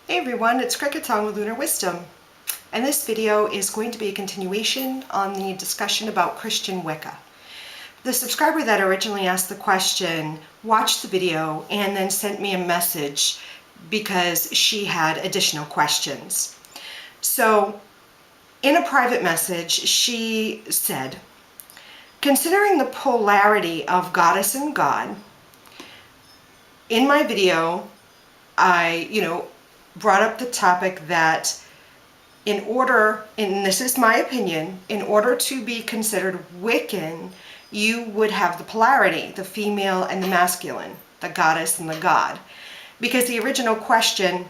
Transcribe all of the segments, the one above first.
Hey everyone, it's CricketSong with Lunar Wisdom, and this video is going to be a continuation on the discussion about Christian Wicca. The subscriber that originally asked the question watched the video and then sent me a message because she had additional questions. So in a private message she said, considering the polarity of goddess and god, in my video I brought up the topic that and this is my opinion, in order to be considered Wiccan, you would have the polarity, the female and the masculine, the goddess and the god. Because the original question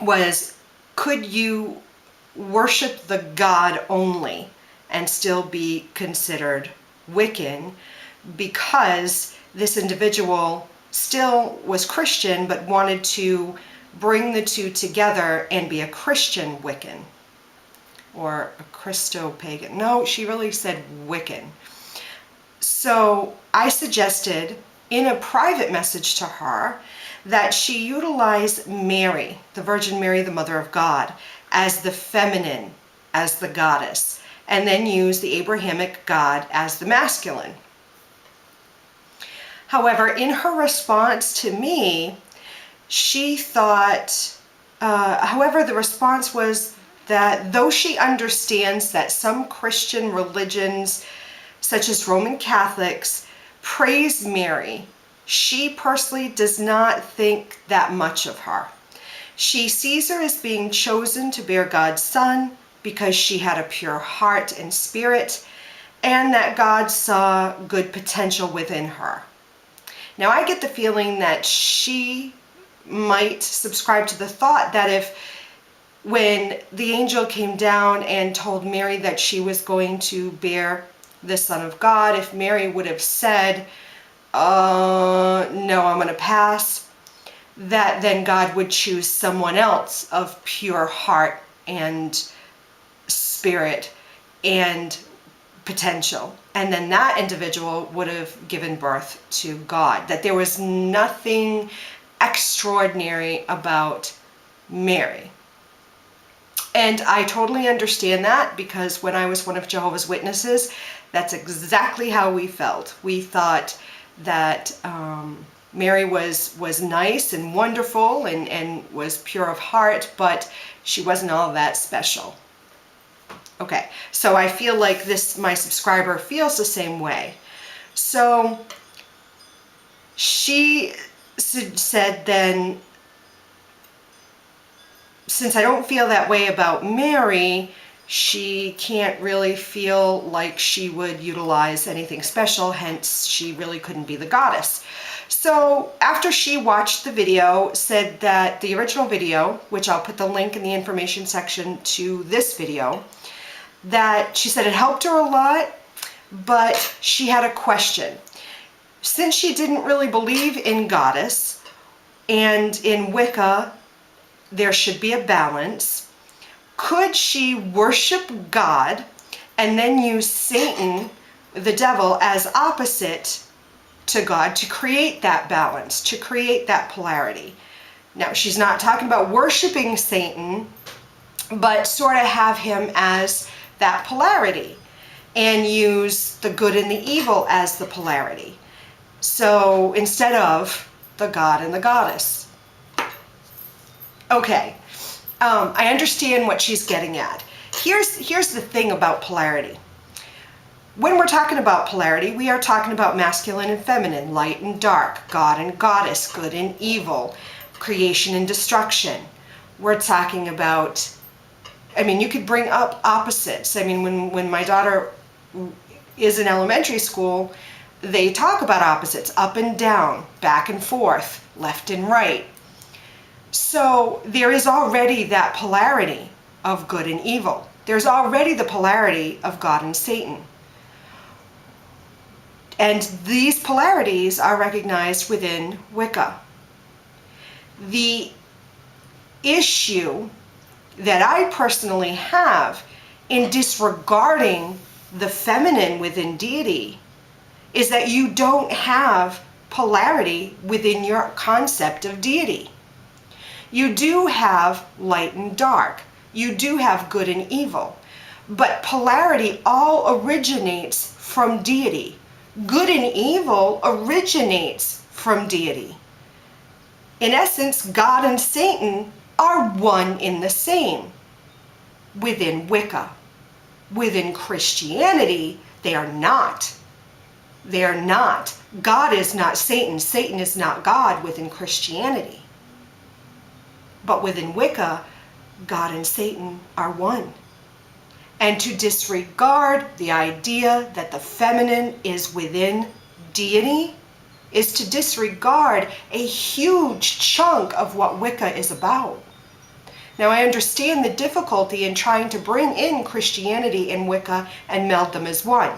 was, could you worship the god only and still be considered Wiccan? Because this individual still was Christian but wanted to bring the two together and be a Christian Wiccan or a Christo-pagan. No, she really said Wiccan. So I suggested in a private message to her that she utilize Mary, the Virgin Mary, the Mother of God, as the feminine, as the goddess, and then use the Abrahamic God as the masculine. However, in her response to me, she thought, however, the response was that though she understands that some Christian religions, such as Roman Catholics, praise Mary, she personally does not think that much of her. She sees her as being chosen to bear God's Son because she had a pure heart and spirit, and that God saw good potential within her. Now, I get the feeling that she might subscribe to the thought that if when the angel came down and told Mary that she was going to bear the Son of God, if Mary would have said, no, I'm going to pass, that then God would choose someone else of pure heart and spirit and potential. And then that individual would have given birth to God. That there was nothing extraordinary about Mary. And I totally understand that, because when I was one of Jehovah's Witnesses, that's exactly how we felt. We thought that Mary was nice and wonderful and was pure of heart, but she wasn't all that special. Okay, so I feel like my subscriber feels the same way. So she said then, since I don't feel that way about Mary, she can't really feel like she would utilize anything special, hence she really couldn't be the goddess. So after she watched the video, said that the original video, which I'll put the link in the information section to this video, that she said it helped her a lot, but she had a question. Since she didn't really believe in goddess, and in Wicca there should be a balance, could she worship God and then use Satan, the devil, as opposite to God to create that balance, to create that polarity? Now, she's not talking about worshiping Satan, but sort of have him as that polarity and use the good and the evil as the polarity. So instead of the God and the goddess. Okay, I understand what she's getting at. Here's the thing about polarity. When we're talking about polarity, we are talking about masculine and feminine, light and dark, God and goddess, good and evil, creation and destruction. We're talking about, you could bring up opposites. When my daughter is in elementary school, they talk about opposites, up and down, back and forth, left and right. So there is already that polarity of good and evil. There's already the polarity of God and Satan. And these polarities are recognized within Wicca. The issue that I personally have in disregarding the feminine within deity is that you don't have polarity within your concept of deity. You do have light and dark. You do have good and evil. But polarity all originates from deity. Good and evil originates from deity. In essence, God and Satan are one in the same within Wicca. Within Christianity, they are not. They are not. God is not Satan. Satan is not God within Christianity. But within Wicca, God and Satan are one. And to disregard the idea that the feminine is within deity is to disregard a huge chunk of what Wicca is about. Now, I understand the difficulty in trying to bring in Christianity and Wicca and meld them as one.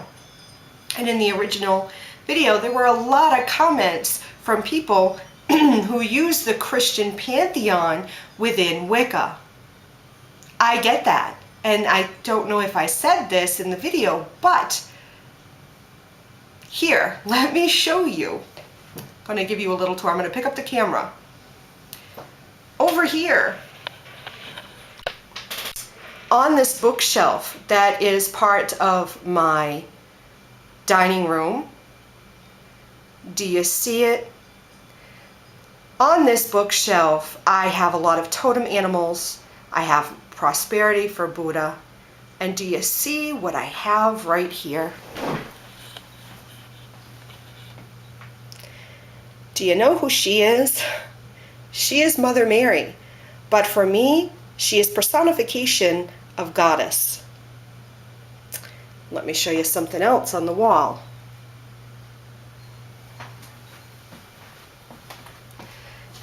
And in the original video, there were a lot of comments from people who use the Christian pantheon within Wicca. I get that. And I don't know if I said this in the video, but here, let me show you. I'm going to give you a little tour. I'm going to pick up the camera. Over here, on this bookshelf that is part of my dining room, do you see it? On this bookshelf, I have a lot of totem animals. I have prosperity for Buddha. And do you see what I have right here? Do you know who she is? She is Mother Mary. But for me, she is personification of Goddess. Let me show you something else on the wall.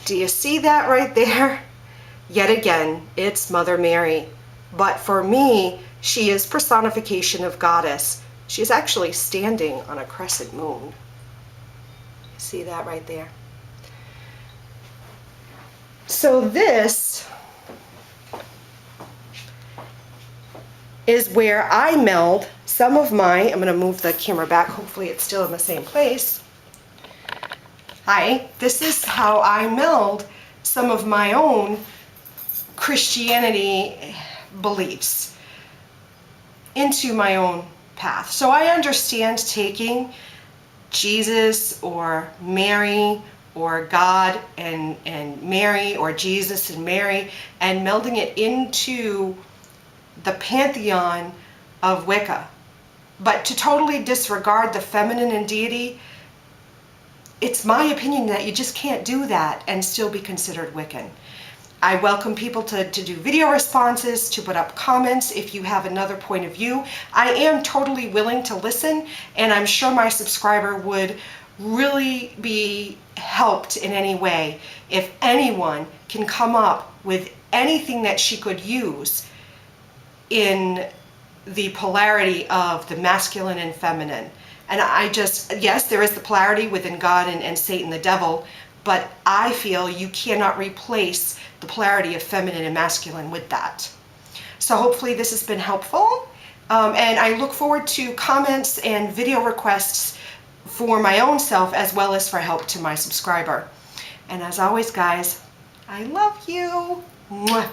Do you see that right there? Yet again, it's Mother Mary. But for me, she is personification of Goddess. She is actually standing on a crescent moon. See that right there? So this is where I meld some of my, I'm going to move the camera back, hopefully it's still in the same place. Hi, this is how I meld some of my own Christianity beliefs into my own path. So I understand taking Jesus or Mary or God and Mary, or Jesus and Mary, and melding it into the pantheon of Wicca. But to totally disregard the feminine and deity, it's my opinion that you just can't do that and still be considered Wiccan. I welcome people to do video responses, to put up comments if you have another point of view. I am totally willing to listen, and I'm sure my subscriber would really be helped in any way if anyone can come up with anything that she could use in the polarity of the masculine and feminine. And I just, yes, there is the polarity within God and Satan the devil, but I feel you cannot replace the polarity of feminine and masculine with that. So hopefully this has been helpful, and I look forward to comments and video requests for my own self as well as for help to my subscriber. And as always, guys, I love you. Mwah.